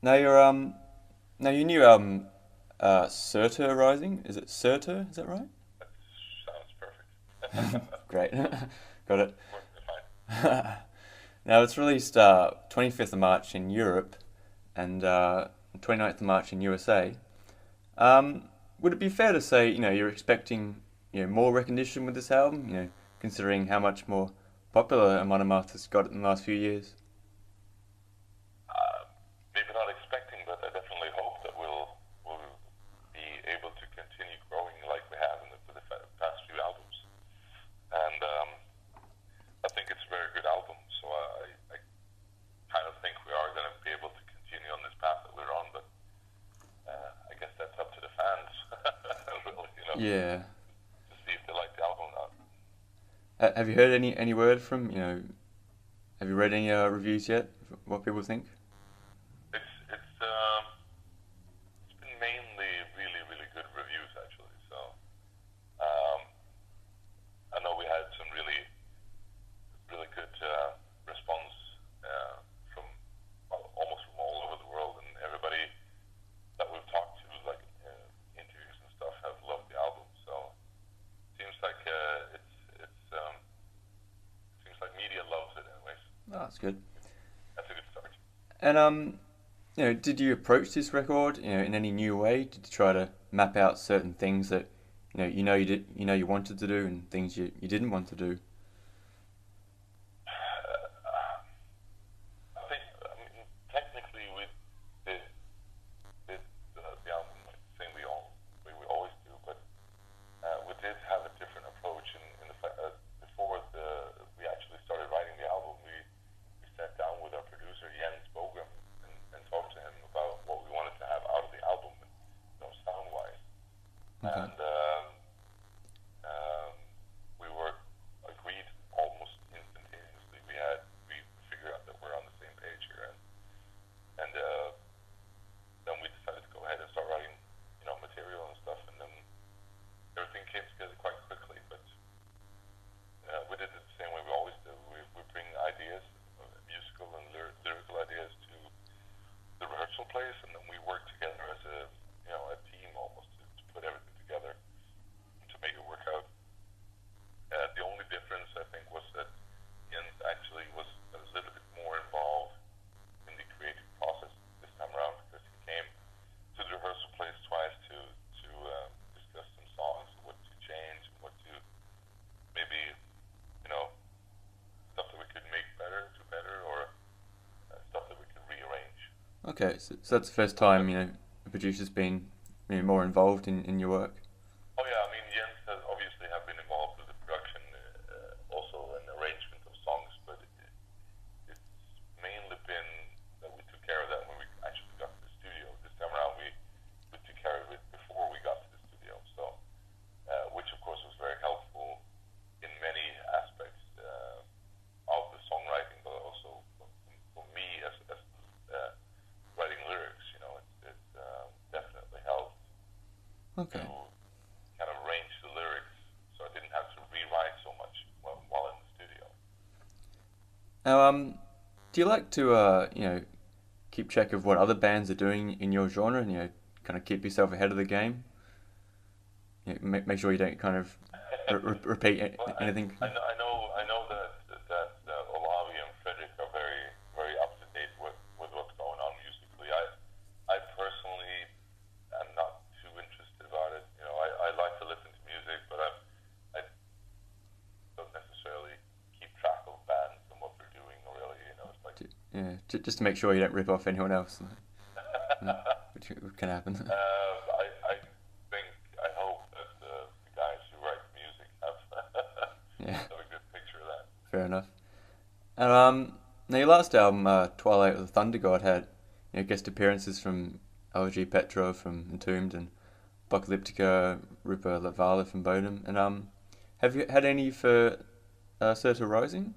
Now your new album, Surtur Rising. Is it Surtur? Is that right? That sounds perfect. Great, got it. Perfectly fine. Now it's released 25th of March in Europe and 29th of March in USA. Would it be fair to say, you're expecting, more recognition with this album, considering how much more popular Amon Amarth has got in the last few years? Uh, Maybe not expecting, but I definitely hope that we'll be able to continue growing like we have in the past few albums. And I think it's a very good album. So I kind of think we are going to be able to continue on this path that we're on. But I guess that's up to the fans, really, Yeah. to see if they like the album or not. Have you heard any word from, have you read any reviews yet? What people think? It's been mainly really really good reviews actually. So um, I know we had some really good response from almost from all over the world, and everybody that we've talked to, like interviews and stuff, have loved the album. So seems like seems like media loves it anyways. Oh, that's good. That's a good start. And did you approach this record, in any new way? Did you try to map out certain things that, you wanted to do, and things you didn't want to do? I think, I mean, technically we did did the album like the same we always do, but we did have a different approach in the fact that before we actually started writing the album, we sat down with our producer Jens Bogram and talked to him about what we wanted to have out of the album, sound wise, Okay. and um, we were agreed almost instantaneously. We figured out that we're on the same page here, and then we decided to go ahead and start writing, material and stuff, and then everything came together quite quickly. But we did it the same way we always do. We bring ideas, musical and lyrical ideas to the rehearsal place, and then we work together as a team almost to put everything together to make it work out. The only difference I think was that Jens actually was a little bit more involved in the creative process this time around, because he came to the rehearsal place twice to discuss some songs, what to change, what to maybe, stuff that we could make better, do better, or stuff that we could rearrange. Okay, so that's the first time, a producer's been, more involved in your work. Oh yeah, I mean Jens has obviously have been involved with the production, also in arrangement of songs, but it's mainly been that we took care of that when we actually got to the studio. This time around, we took care of it before we got to the studio, so which of course was very helpful in many aspects of the songwriting, but also for me as writing lyrics. It definitely helped to Okay. kind of arrange the lyrics, so I didn't have to rewrite so much while in the studio. Now, do you like to, keep track of what other bands are doing in your genre, and, kind of keep yourself ahead of the game? Make sure you don't kind of repeat Well, anything. I know that Olavi and Frederick are very very up to date with what's going on musically. I personally am not too interested about it. I like to listen to music, but I don't necessarily keep track of bands and what they're doing. Really, it's like Yeah, just to make sure you don't rip off anyone else, which can happen. I think I hope that the guys who write the music have Yeah, have a good picture of that. fair enough. And now your last album, Twilight of the Thunder God, had, guest appearances from LG Petrov from Entombed and Apocalyptica, Rupa Lavala from Bodom. And have you had any for Surtur Rising?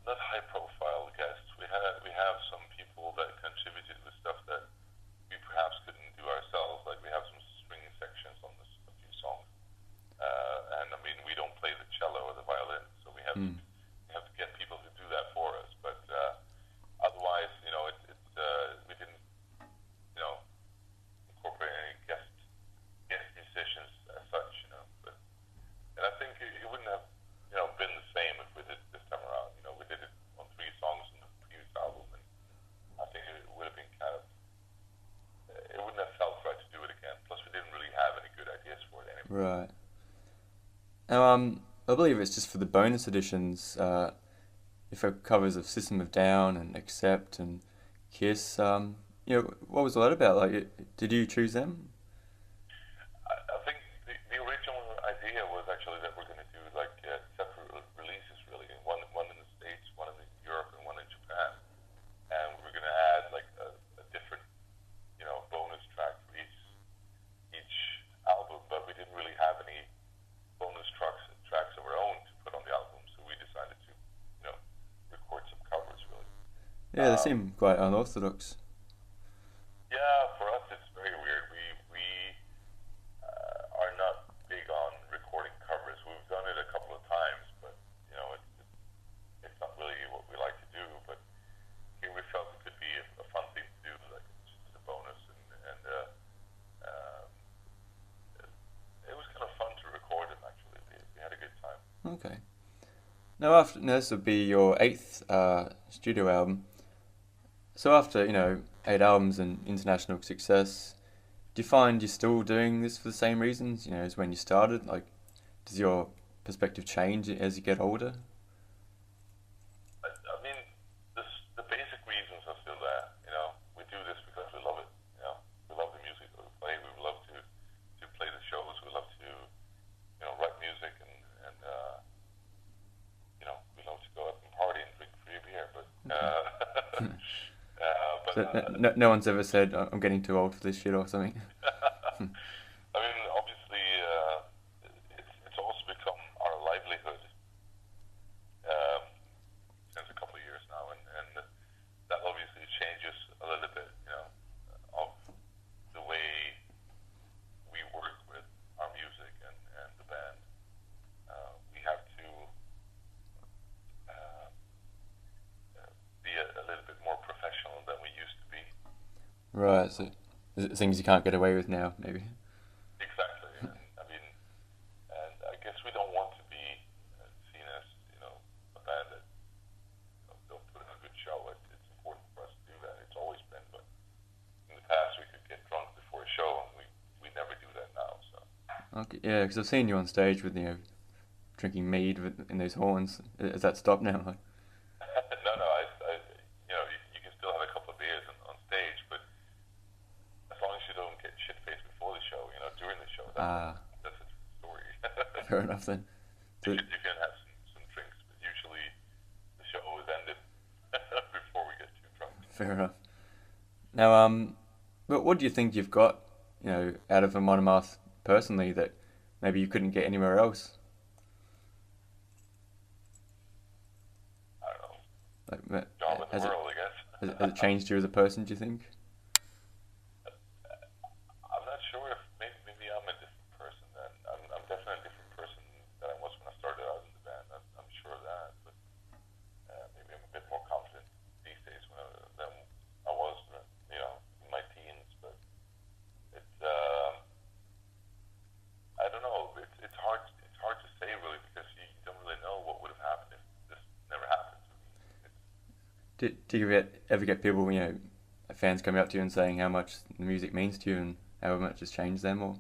Not high profile guests. We have some people that contributed with stuff that we perhaps couldn't do ourselves. Like we have some string sections on a few songs, and I mean we don't play the cello or the violin, so we have to Hmm. get people to do that for us. But otherwise, Right. Now, I believe it's just for the bonus editions. If it covers of System of Down and Accept and Kiss, what was all that about? Like, did you choose them? I think the original idea was actually that we're going to do like separate releases, really, one in the States, one in Europe, and one in Japan, and we were going to add like a different, bonus track for each album, but we didn't really have any bonus tracks of our own to put on the album, so we decided to, record some covers, really. Yeah, they Um, seem quite unorthodox. yeah, for us it's very weird. We are not big on recording covers. We've done it a couple of times, but it's not really what we like to do. But here we felt it could be a fun thing to do, like just as a bonus, and um, it was kind of fun to record them. Actually, we had a good time. Okay. Now this would be your eighth studio album. So after, 8 albums and international success, do you find you're still doing this for the same reasons, as when you started? Like, does your perspective change as you get older? I mean, the basic reasons are still there. We do this because we love it. We love the music that we play. We love to play the shows. We love to write music, and we love to go out and party and drink free beer. But Okay. but So no one's ever said, I'm getting too old for this shit" or something. I mean, obviously, it's also become our livelihood um, since a couple of years now, and that obviously changes a little bit, of the way we work with our music and the band. We have to uh, be a little bit more professional than we used to be. Right, so things you can't get away with now, maybe. Exactly, and I mean, and I guess we don't want to be seen as a band that don't put in a good show. It's important for us to do that. It's always been, but in the past we could get drunk before a show, and we never do that now. So Okay, yeah, because I've seen you on stage with, drinking mead in those horns. Has that stopped now? Like, no, you can still have a couple of beers on stage, but as long as you don't get shit faced before the show, during the show, ah, that's a different story. fair enough then. So, You can have some drinks, but usually the show is ended before we get too drunk. fair enough. Now, but what do you think you've got, out of Amon Amarth personally that maybe you couldn't get anywhere else? I don't know, Like, job in the has it world, I guess. has it changed you as a person? Do you think? I'm not sure if maybe I'm a different person then. I'm definitely a different person than I was when I started out in the band. I'm sure of that, but maybe I'm a bit more confident these days than I was, in my teens. But it's I don't know. It's hard. It's hard to say really because you don't really know what would have happened if this never happened to me. Do you ever get people, fans coming up to you and saying how much the music means to you and how much it's changed them, or?